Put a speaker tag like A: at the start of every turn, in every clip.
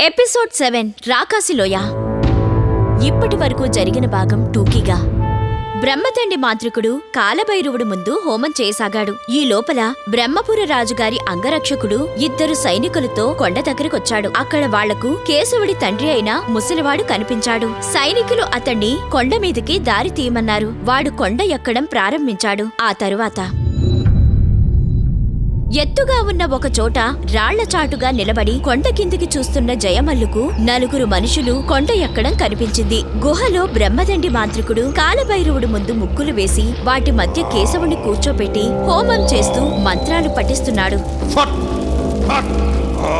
A: Episode 7 రాకాసిలోయ. ఇప్పటి వరకు జరిగిన భాగం టూకీగా. బ్రహ్మతండి మాంత్రికుడు కాలభైరవుడు ముందు హోమం చేయసాగాడు. ఈ లోపల బ్రహ్మపుర రాజుగారి అంగరక్షకుడు ఇద్దరు సైనికులతో కొండ దగ్గరకొచ్చాడు. అక్కడ వాళ్లకు కేశవుడి తండ్రి అయిన ముసలివాడు కనిపించాడు. సైనికులు అతణ్ణి కొండ మీదికి దారి తీయమన్నారు. వాడు కొండ ఎక్కడం ప్రారంభించాడు. ఆ తరువాత ఎత్తుగా ఉన్న ఒక చోట రాళ్ల చాటుగా నిలబడి కొండ కిందికి చూస్తున్న జయమల్లుకు నలుగురు మనుషులు కొండ ఎక్కడం కనిపించింది. గుహలో బ్రహ్మదండి మాంత్రికుడు కాలభైరవుడు ముందు ముక్కులు వేసి వాటి మధ్య కేశవుని కూర్చోపెట్టి హోమం చేస్తూ మంత్రాలు పఠిస్తున్నాడు.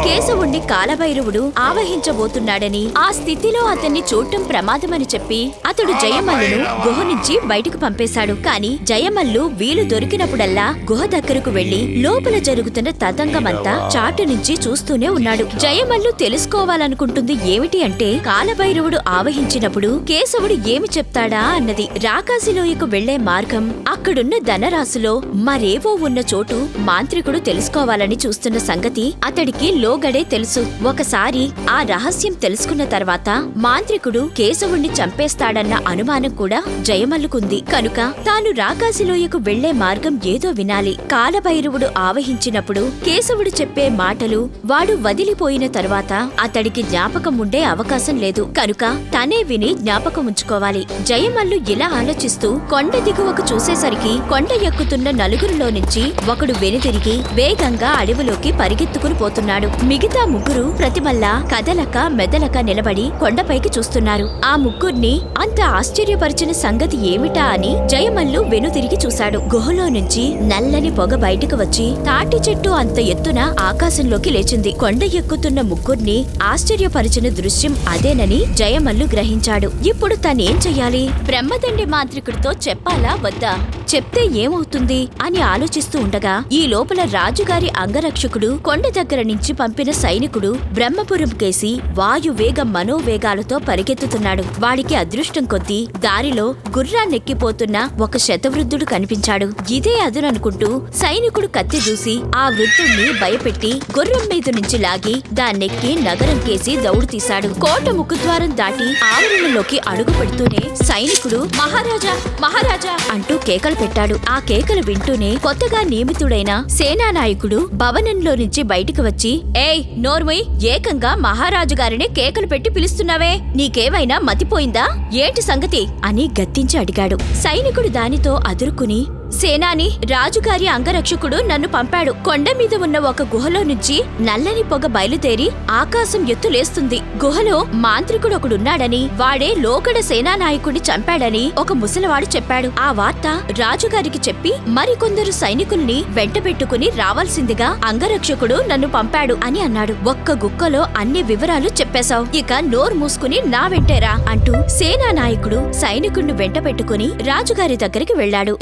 A: కేశవుణ్ణి కాలభైరవుడు ఆవహించబోతున్నాడని, ఆ స్థితిలో అతన్ని చూడటం ప్రమాదమని చెప్పి అతడు జయమల్లును గుహ నుంచి బయటకు పంపేశాడు. కాని జయమల్లు వీలు దొరికినప్పుడల్లా గుహ దగ్గరకు వెళ్లి లోపల జరుగుతున్న తతంగమంతా చాటు నుంచి చూస్తూనే ఉన్నాడు. జయమల్లు తెలుసుకోవాలనుకుంటుంది ఏమిటి అంటే, కాలభైరవుడు ఆవహించినప్పుడు కేశవుడు ఏమి చెప్తాడా అన్నది. రాకాసిలోయకు వెళ్లే మార్గం, అక్కడున్న ధనరాశిలో మరేవో ఉన్న చోటు మాంత్రికుడు తెలుసుకోవాలని చూస్తున్న సంగతి అతడికి లోగడే తెలుసు. ఒకసారి ఆ రహస్యం తెలుసుకున్న తర్వాత మాంత్రికుడు కేశవుణ్ణి చంపేస్తాడన్న అనుమానం కూడా జయమల్లుకుంది. కనుక తాను రాకాసిలోయకు వెళ్లే మార్గం ఏదో వినాలి. కాలభైరవుడు ఆవహించినప్పుడు కేశవుడు చెప్పే మాటలు వాడు వదిలిపోయిన తరువాత అతడికి జ్ఞాపకం ఉండే అవకాశం లేదు. కనుక తనే విని జ్ఞాపకం ఉంచుకోవాలి. జయమల్లు ఇలా ఆలోచిస్తూ కొండ దిగువకు చూసేసరికి కొండ ఎక్కుతున్న నలుగురిలో నుంచి ఒకడు వెనుదిరిగి వేగంగా అడవిలోకి పరిగెత్తుకుని పోతున్నాడు. మిగతా ముగ్గురు ప్రతిమల్లా కదలక మెదలక నిలబడి కొండపైకి చూస్తున్నారు. ఆ ముగ్గుర్ని అంత ఆశ్చర్యపరిచిన సంగతి ఏమిటా అని జయమల్లు వెనుతిరిగి చూశాడు. గుహలో నుంచి నల్లని పొగ బయటకు వచ్చి తాటి చెట్టు అంత ఎత్తున ఆకాశంలోకి లేచింది. కొండ ఎక్కుతున్న ముగ్గుర్ని ఆశ్చర్యపరిచిన దృశ్యం అదేనని జయమల్లు గ్రహించాడు. ఇప్పుడు తనేం చెయ్యాలి? బ్రహ్మదండి మాంత్రికుడితో చెప్పాలా వద్దా? చెప్తే ఏమవుతుంది అని ఆలోచిస్తూ ఉండగా ఈ లోపల రాజుగారి అంగరక్షకుడు కొండ దగ్గర నుంచి పంపిన సైనికుడు బ్రహ్మపురం కేసి వాయువేగ మనోవేగాలతో పరిగెత్తుతున్నాడు. వాడికి అదృష్టం కొద్దీ దారిలో గుర్రాన్నెక్కిపోతున్న ఒక శతవృద్ధుడు కనిపించాడు. ఇదే అదుననుకుంటూ సైనికుడు కత్తి దూసి ఆ వృద్ధుణ్ణి భయపెట్టి గుర్రం మీద నుంచి లాగి దాన్నెక్కి నగరం కేసి దౌడు తీశాడు. కోట ముఖద్వారం దాటి ఆవరణలోకి అడుగు పెడుతూనే సైనికుడు మహారాజా మహారాజా అంటూ కేకలు పెట్టాడు. ఆ కేకలు వింటూనే కొత్తగా నియమితుడైన సేనానాయకుడు భవనంలో నుంచి బయటికి వచ్చి, ఏయ్ నోర్మయ్, ఏకంగా మహారాజు గారిని కేకలు పెట్టి పిలుస్తున్నావే, నీకేమైనా మతిపోయిందా? ఏంటి సంగతి అని గద్దించి అడిగాడు. సైనికుడు దానితో అదురుకుని, సేనాని, రాజుగారి అంగరక్షకుడు నన్ను పంపాడు. కొండ మీద ఉన్న ఒక గుహలో నుంచి నల్లని పొగ బయలుదేరి ఆకాశం ఎత్తులేస్తుంది. గుహలో మాంత్రికుడు ఒకడున్నాడని, వాడే లోకడ సేనానాయకుడిని చంపాడని ఒక ముసలివాడు చెప్పాడు. ఆ వార్త రాజుగారికి చెప్పి మరికొందరు సైనికుల్ని వెంటబెట్టుకుని రావాల్సిందిగా అంగరక్షకుడు నన్ను పంపాడు అని అన్నాడు. ఒక్క గుక్కలో అన్ని వివరాలు చెప్పేశావు, ఇక నోరు మూసుకుని నా వెంటేరా అంటూ సేనానాయకుడు సైనికుడిని వెంటబెట్టుకుని రాజుగారి దగ్గరికి వెళ్లాడు.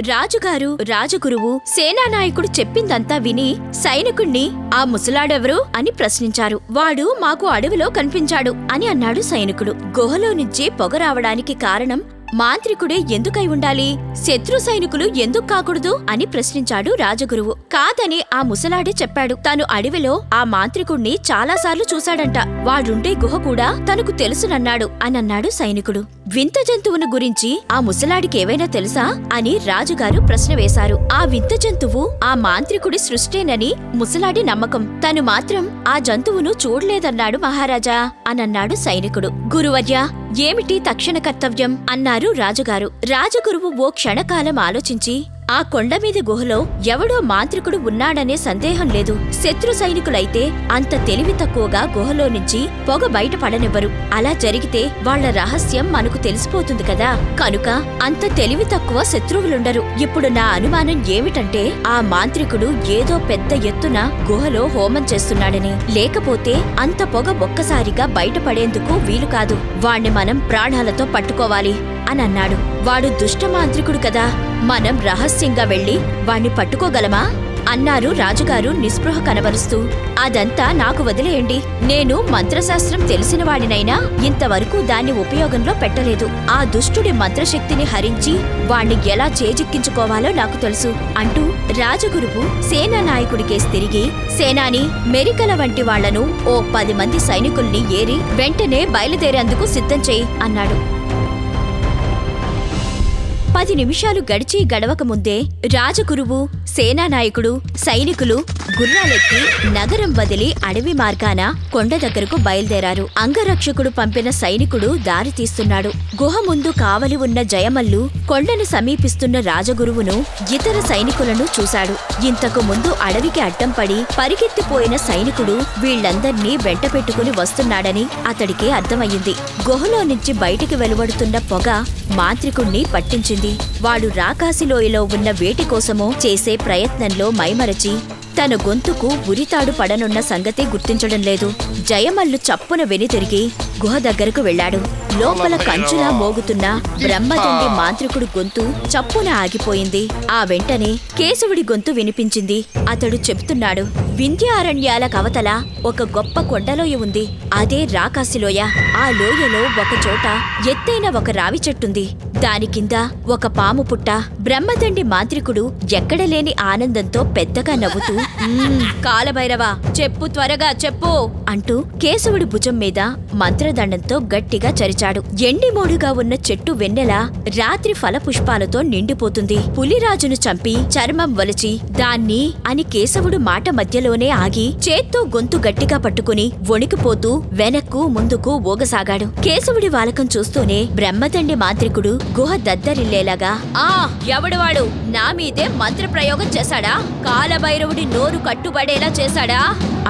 A: రాజగురువు సేనానాయకుడు చెప్పిందంతా విని సైనికుణ్ణి, ఆ ముసలాడెవరు అని ప్రశ్నించారు. వాడు మాకు అడవిలో కనిపించాడు అని అన్నాడు సైనికుడు. గుహలో నుంచి పొగ రావడానికి కారణం మాంత్రికుడే ఎందుకై ఉండాలి? శత్రు సైనికులు ఎందుకు కాకూడదు అని ప్రశ్నించాడు రాజగురువు. కాదని ఆ ముసలాడే చెప్పాడు. తను అడవిలో ఆ మాంత్రికుణ్ణి చాలాసార్లు చూశాడంట. వాడుండే గుహ కూడా తనకు తెలుసునన్నాడు అనన్నాడు సైనికుడు. వింత జంతువును గురించి ఆ ముసలాడికి ఏవైనా తెలుసా అని రాజుగారు ప్రశ్న వేశారు. ఆ వింత జంతువు ఆ మాంత్రికుడి సృష్టేనని ముసలాడి నమ్మకం. తను మాత్రం ఆ జంతువును చూడలేదన్నాడు మహారాజా అనన్నాడు సైనికుడు. గురువర్యా, ఏమిటి తక్షణ కర్తవ్యం అన్నారు రాజుగారు. రాజగురువు ఓ క్షణకాలం ఆలోచించి, ఆ కొండ మీద గుహలో ఎవడో మాంత్రికుడు ఉన్నాడనే సందేహం లేదు. శత్రు సైనికులైతే అంత తెలివి తక్కువగా గుహలో నుంచి పొగ బయట పడనివ్వరు. అలా జరిగితే వాళ్ల రహస్యం మనకు తెలిసిపోతుంది కదా. కనుక అంత తెలివి తక్కువ శత్రువులుండరు. ఇప్పుడు నా అనుమానం ఏమిటంటే, ఆ మాంత్రికుడు ఏదో పెద్ద ఎత్తున గుహలో హోమం చేస్తున్నాడని, లేకపోతే అంత పొగ ఒక్కసారిగా బయటపడేందుకు వీలు కాదు. వాణ్ణి మనం ప్రాణాలతో పట్టుకోవాలి అని అన్నాడు. వాడు దుష్ట మాంత్రికుడు కదా, మనం రహస్యంగా వెళ్లి వాణ్ణి పట్టుకోగలమా? అన్నారు రాజుగారు నిస్పృహ కనబరుస్తూ. అదంతా నాకు వదిలేయండి. నేను మంత్రశాస్త్రం తెలిసినవాడినైనా ఇంతవరకు దాన్ని ఉపయోగంలో పెట్టలేదు. ఆ దుష్టుడి మంత్రశక్తిని హరించి వాణ్ణి ఎలా చేజిక్కించుకోవాలో నాకు తెలుసు అంటూ రాజగురువు సేనానాయకుడికేసి తిరిగి, సేనాని, మెరికల వంటి వాళ్లను ఓ 10 మంది సైనికుల్ని ఏరి వెంటనే బయలుదేరేందుకు సిద్ధం చేయి అన్నాడు. 10 నిమిషాలు గడిచి గడవక ముందే రాజగురువు, సేనానాయకుడు, సైనికులు గుర్రాలెక్కి నగరం వదిలి అడవి మార్గాన కొండ దగ్గరకు బయలుదేరారు. అంగరక్షకుడు పంపిన సైనికుడు దారి తీస్తున్నాడు. గుహ ముందు కావలి ఉన్న జయమల్లు కొండను సమీపిస్తున్న రాజగురువును, ఇతర సైనికులను చూశాడు. ఇంతకు ముందు అడవికి అడ్డం పడి పరిగెత్తిపోయిన సైనికుడు వీళ్లందర్నీ వెంట పెట్టుకుని వస్తున్నాడని అతడికి అర్థమయ్యింది. గుహలో నుంచి బయటికి వెలువడుతున్న పొగ మాంత్రికుణ్ణి పట్టించింది. వాడు రాకాసిలోయలో ఉన్న వేటి కోసమో చేసే ప్రయత్నంలో మైమరచి తన గొంతుకు ఉరితాడు పడనున్న సంగతి గుర్తించడం లేదు. జయమల్లు చప్పున వెనుతిరిగి గుహ దగ్గరకు వెళ్లాడు. లోపల కంచులా మోగుతున్న బ్రహ్మదండి మాంత్రికుడు గొంతు చప్పున ఆగిపోయింది. ఆ వెంటనే కేశవుడి గొంతు వినిపించింది. అతడు చెప్తున్నాడు, వింధ్యారణ్యాల కవతల ఒక గొప్ప కొండలోయ ఉంది. అదే రాకాసిలోయ. ఆ లోయలో ఒక చోట ఎత్తైన ఒక రావి చెట్టుంది. దాని కింద ఒక పాము పుట్ట. బ్రహ్మదండి మాంత్రికుడు ఎక్కడలేని ఆనందంతో పెద్దగా నవ్వుతూ, కాలభైరవా, చెప్పు, త్వరగా చెప్పు అంటూ కేశవుడి భుజం మీద మంత్రదండంతో గట్టిగా చరిచాడు. ఎండిమోడుగా ఉన్న చెట్టు వెన్నెల రాత్రి ఫలపుష్పాలతో నిండిపోతుంది. పులిరాజును చంపి చర్మం వలిచి దాన్ని అని కేశవుడు మాట మధ్యలోనే ఆగి చేత్తో గొంతు గట్టిగా పట్టుకుని వణికిపోతూ వెనక్కు ముందుకు ఊగసాగాడు. కేశవుడి వాలకం చూస్తూనే బ్రహ్మదండి మాంత్రికుడు గుహ దద్దరిల్లేలాగా, ఎవడువాడు నా మీదే మంత్రప్రయోగం చేశాడా? కాలభైరవుడి నోరు కట్టుబడేలా చేశాడా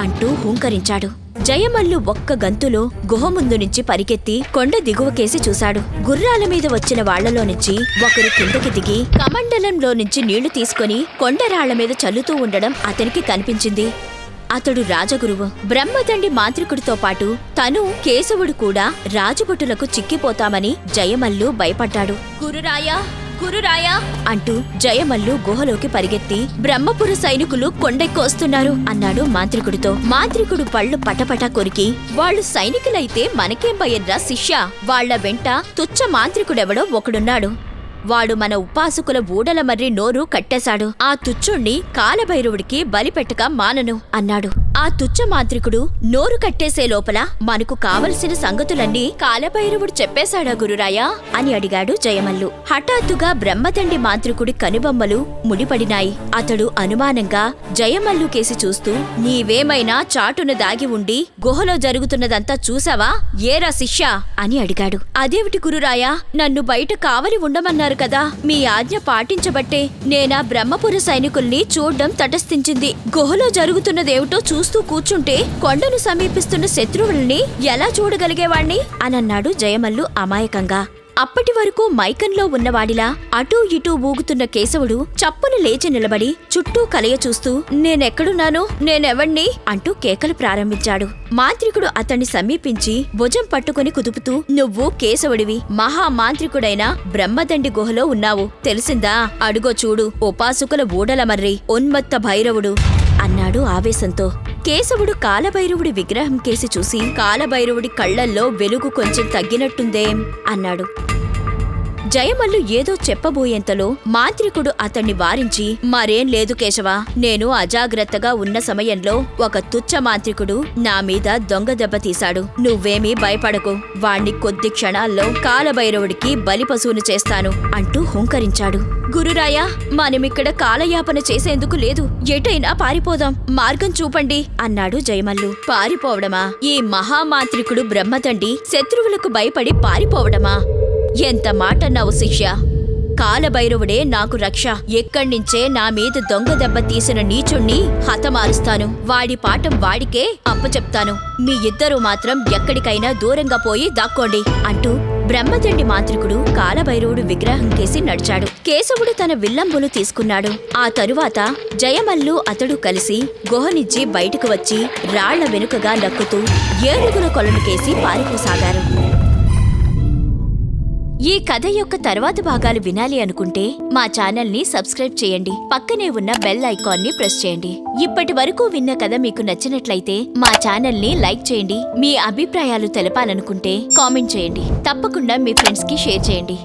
A: అంటూ హుంకరించాడు. జయమల్లు ఒక్క గంతులో గుహ ముందు నుంచి పరిగెత్తి కొండ దిగువకేసి చూశాడు. గుర్రాల మీద వచ్చిన వాళ్లలో నుంచి ఒకరు కిందకి దిగి కమండలంలో నుంచి నీళ్లు తీసుకుని కొండరాళ్ల మీద చల్లుతూ ఉండడం అతనికి కనిపించింది. అతడు రాజగురువు. బ్రహ్మదండి మాంత్రికుడితో పాటు తను, కేశవుడు కూడా రాజభటులకు చిక్కిపోతామని జయమల్లు భయపడ్డాడు. గురురాయా, గురురాయా అంటూ జయమల్లు గుహలోకి పరిగెత్తి, బ్రహ్మపుర సైనికులు కొండెక్కి వస్తున్నారు అన్నాడు మాంత్రికుడితో. మాంత్రికుడు పళ్ళు పటపటా కొరికి, వాళ్ళు సైనికులైతే మనకేం భయంరా శిష్య, వాళ్ల వెంట తుచ్చ మాంత్రికుడెవడో ఒకడున్నాడు. వాడు మన ఉపాసకుల ఊడల మర్రి నోరు కట్టేశాడు. ఆ తుచ్చుణ్ణి కాలభైరవుడికి బలిపెట్టక మానను అన్నాడు. ఆ తుచ్చ మాంత్రికుడు నోరు కట్టేసే లోపల మనకు కావలసిన సంగతులన్నీ కాలభైరవుడు చెప్పేశాడా గురురాయా అని అడిగాడు జయమల్లు. హఠాత్తుగా బ్రహ్మదండి మాంత్రికుడి కనుబొమ్మలు ముడిపడినాయి. అతడు అనుమానంగా జయమల్లు కేసి చూస్తూ, నీవేమైనా చాటున దాగి ఉండి గుహలో జరుగుతున్నదంతా చూసావా ఏరా శిష్య అని అడిగాడు. అదేమిటి గురురాయా, నన్ను బయట కావలి ఉండమన్నారు కదా, మీ ఆజ్ఞ పాటించబట్టే నేనా బ్రహ్మపుర సైనికుల్ని చూడ్డం తటస్థించింది. గుహలో జరుగుతున్నదేమిటో చూస్తూ కూర్చుంటే కొండను సమీపిస్తున్న శత్రువుల్ని ఎలా చూడగలిగేవాణ్ణి అనన్నాడు జయమల్లు అమాయకంగా. అప్పటి వరకు మైకంలో ఉన్నవాడిలా అటూ ఇటూ ఊగుతున్న కేశవుడు చప్పున లేచి నిలబడి చుట్టూ కలయ చూస్తూ, నేనెక్కడున్నాను, నేనెవణ్ణి అంటూ కేకలు ప్రారంభించాడు. మాంత్రికుడు అతన్ని సమీపించి భుజం పట్టుకుని కుదుపుతూ, నువ్వు కేశవుడివి, మహామాంత్రికుడైన బ్రహ్మదండి గుహలో ఉన్నావు, తెలిసిందా? అడుగో చూడు, ఉపాసకుల ఊడలమర్రి ఉన్మత్త భైరవుడు అన్నాడు ఆవేశంతో. కేశవుడు కాలభైరవుడి విగ్రహం కేసి చూసి, కాలభైరవుడి కళ్లల్లో వెలుగు కొంచెం తగ్గినట్టుందేం అన్నాడు. జయమల్లు ఏదో చెప్పబోయేంతలో మాంత్రికుడు అతన్ని వారించి, మరేం లేదు కేశవ, నేను అజాగ్రత్తగా ఉన్న సమయంలో ఒక తుచ్చ మాంత్రికుడు నా మీద దొంగ దెబ్బ తీశాడు. నువ్వేమీ భయపడకు, వాణ్ణి కొద్ది క్షణాల్లో కాలభైరవుడికి బలిపశువును చేస్తాను అంటూ హుంకరించాడు. గురురాయా, మనమిక్కడ కాలయాపన చేసేందుకు లేదు, ఎటైనా పారిపోదాం, మార్గం చూపండి అన్నాడు జయమల్లు. పారిపోవడమా? ఈ మహామాంత్రికుడు బ్రహ్మదండి శత్రువులకు భయపడి పారిపోవడమా? ఎంత మాటన్నావు శిష్య! కాలభైరవుడే నాకు రక్ష. ఎక్కడ్నించే నా మీద దొంగ దెబ్బ తీసిన నీచుణ్ణి హతమారుస్తాను. వాడి పాఠం వాడికే అప్పచెప్తాను. మీ ఇద్దరూ మాత్రం ఎక్కడికైనా దూరంగా పోయి దాక్కోండి అంటూ బ్రహ్మదండి మాంత్రికుడు కాలభైరవుడు విగ్రహం కేసి నడిచాడు. కేశవుడు తన విల్లంబులు తీసుకున్నాడు. ఆ తరువాత జయమల్లు అతడు కలిసి గుహనించి బయటకు వచ్చి రాళ్ల వెనుకగా నక్కుతూ ఏనుగుల కొలను కేసి పారిపోసాగారు. ఈ కథ యొక్క తర్వాతి భాగాలు వినాలి అనుకుంటే మా ఛానల్ ని సబ్స్క్రైబ్ చేయండి, పక్కనే ఉన్న బెల్ ఐకాన్ ని ప్రెస్ చేయండి. ఇప్పటి వరకు విన్న కథ మీకు నచ్చినట్లయితే మా ఛానల్ ని లైక్ చేయండి. మీ అభిప్రాయాలు తెలపాలనుకుంటే కామెంట్ చేయండి. తప్పకుండా మీ ఫ్రెండ్స్ కి షేర్ చేయండి.